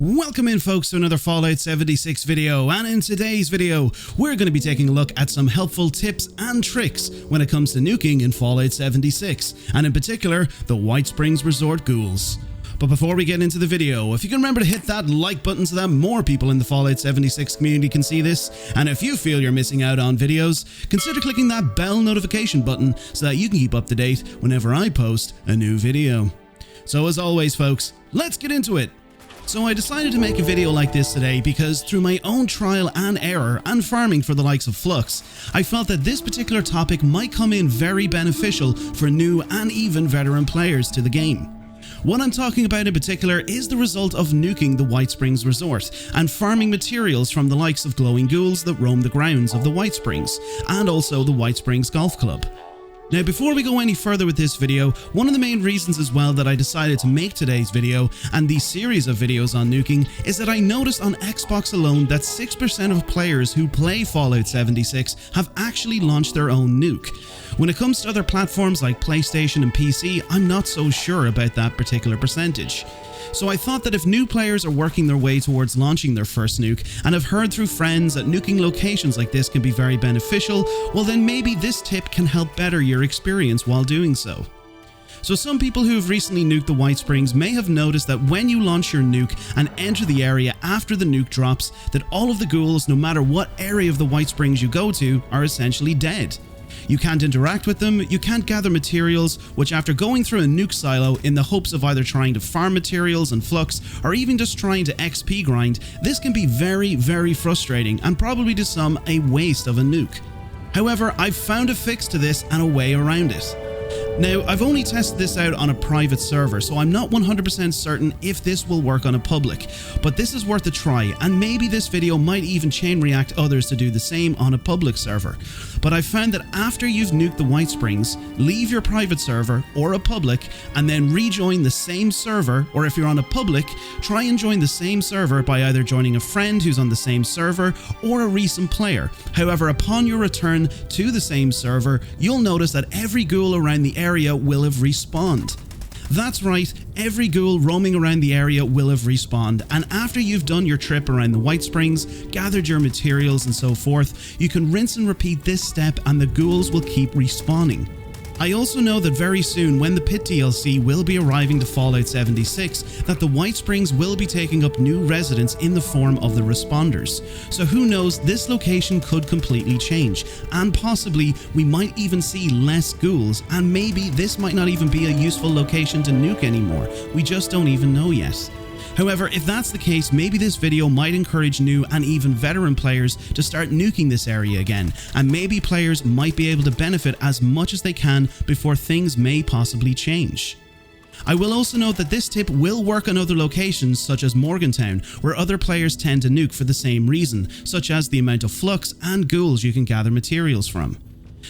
Welcome in folks to another Fallout 76 video, and in today's video we're going to be taking a look at some helpful tips and tricks when it comes to nuking in Fallout 76, and in particular the Whitesprings Resort Ghouls. But before we get into the video, if you can remember to hit that like button so that more people in the Fallout 76 community can see this, and if you feel you're missing out on videos, consider clicking that bell notification button so that you can keep up to date whenever I post a new video. So as always folks, let's get into it. So I decided to make a video like this today because through my own trial and error and farming for the likes of Flux, I felt that this particular topic might come in very beneficial for new and even veteran players to the game. What I'm talking about in particular is the result of nuking the Whitesprings Resort and farming materials from the likes of glowing ghouls that roam the grounds of the Whitesprings and also the Whitesprings Golf Club. Now before we go any further with this video, one of the main reasons as well that I decided to make today's video and these series of videos on nuking is that I noticed on Xbox alone that 6% of players who play Fallout 76 have actually launched their own nuke. When it comes to other platforms like PlayStation and PC, I'm not so sure about that particular percentage. So I thought that if new players are working their way towards launching their first nuke and have heard through friends that nuking locations like this can be very beneficial, well then maybe this tip can help better your experience while doing so. So some people who have recently nuked the Whitesprings may have noticed that when you launch your nuke and enter the area after the nuke drops, that all of the ghouls, no matter what area of the Whitesprings you go to, are essentially dead. You can't interact with them, you can't gather materials, which after going through a nuke silo in the hopes of either trying to farm materials and Flux or even just trying to XP grind, this can be very frustrating and probably to some a waste of a nuke. However, I've found a fix to this and a way around it. Now, I've only tested this out on a private server, so I'm not 100% certain if this will work on a public, but this is worth a try, and maybe this video might even chain react others to do the same on a public server. But I've found that after you've nuked the Whitesprings, leave your private server or a public, and then rejoin the same server, or if you're on a public, try and join the same server by either joining a friend who's on the same server or a recent player. However, upon your return to the same server, you'll notice that every ghoul around the area will have respawned. That's right, every ghoul roaming around the area will have respawned, and after you've done your trip around the Whitesprings, gathered your materials and so forth, you can rinse and repeat this step and the ghouls will keep respawning. I also know that very soon when the Pit DLC will be arriving to Fallout 76, that the Whitesprings will be taking up new residents in the form of the Responders. So who knows, this location could completely change, and possibly we might even see less ghouls, and maybe this might not even be a useful location to nuke anymore. We just don't even know yet. However, if that's the case, maybe this video might encourage new and even veteran players to start nuking this area again, and maybe players might be able to benefit as much as they can before things may possibly change. I will also note that this tip will work on other locations such as Morgantown, where other players tend to nuke for the same reason, such as the amount of Flux and ghouls you can gather materials from.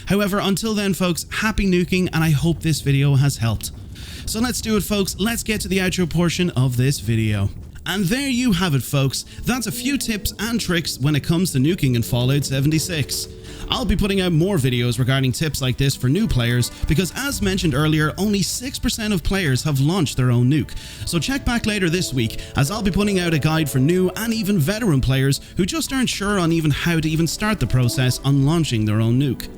However, until then folks, happy nuking, and I hope this video has helped. So let's do it folks, let's get to the outro portion of this video. And there you have it folks, that's a few tips and tricks when it comes to nuking in Fallout 76. I'll be putting out more videos regarding tips like this for new players because as mentioned earlier, only 6% of players have launched their own nuke. So check back later this week as I'll be putting out a guide for new and even veteran players who just aren't sure on even how to even start the process on launching their own nuke.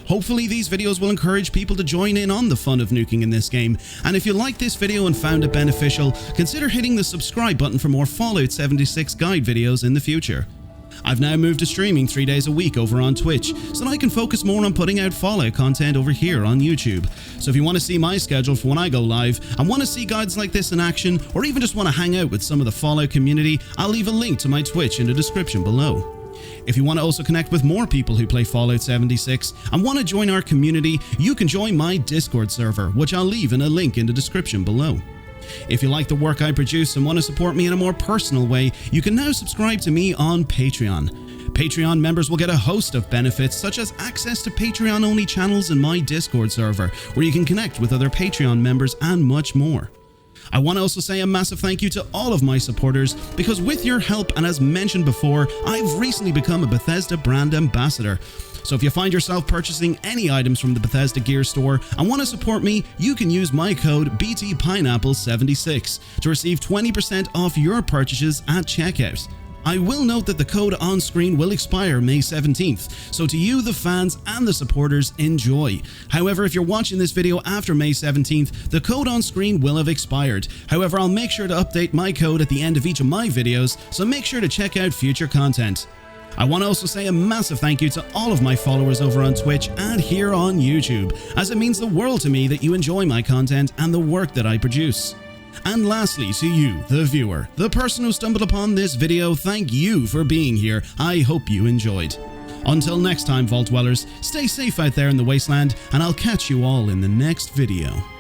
Hopefully these videos will encourage people to join in on the fun of nuking in this game, and if you liked this video and found it beneficial, consider hitting the subscribe button for more Fallout 76 guide videos in the future. I've now moved to streaming 3 days a week over on Twitch, so that I can focus more on putting out Fallout content over here on YouTube. So if you want to see my schedule for when I go live, and want to see guides like this in action, or even just want to hang out with some of the Fallout community, I'll leave a link to my Twitch in the description below. If you want to also connect with more people who play Fallout 76 and want to join our community, you can join my Discord server, which I'll leave in a link in the description below. If you like the work I produce and want to support me in a more personal way, you can now subscribe to me on Patreon. Patreon members will get a host of benefits such as access to Patreon only channels in my Discord server, where you can connect with other Patreon members and much more. I want to also say a massive thank you to all of my supporters, because with your help and as mentioned before, I've recently become a Bethesda brand ambassador. So if you find yourself purchasing any items from the Bethesda gear store and want to support me, you can use my code BTPineapple76 to receive 20% off your purchases at checkout. I will note that the code on screen will expire May 17th, so to you, the fans and the supporters, enjoy. However, if you're watching this video after May 17th, the code on screen will have expired. However, I'll make sure to update my code at the end of each of my videos, so make sure to check out future content. I want to also say a massive thank you to all of my followers over on Twitch and here on YouTube, as it means the world to me that you enjoy my content and the work that I produce. And lastly, to you, the viewer, the person who stumbled upon this video, thank you for being here. I hope you enjoyed. Until next time, Vault Dwellers, stay safe out there in the wasteland, and I'll catch you all in the next video.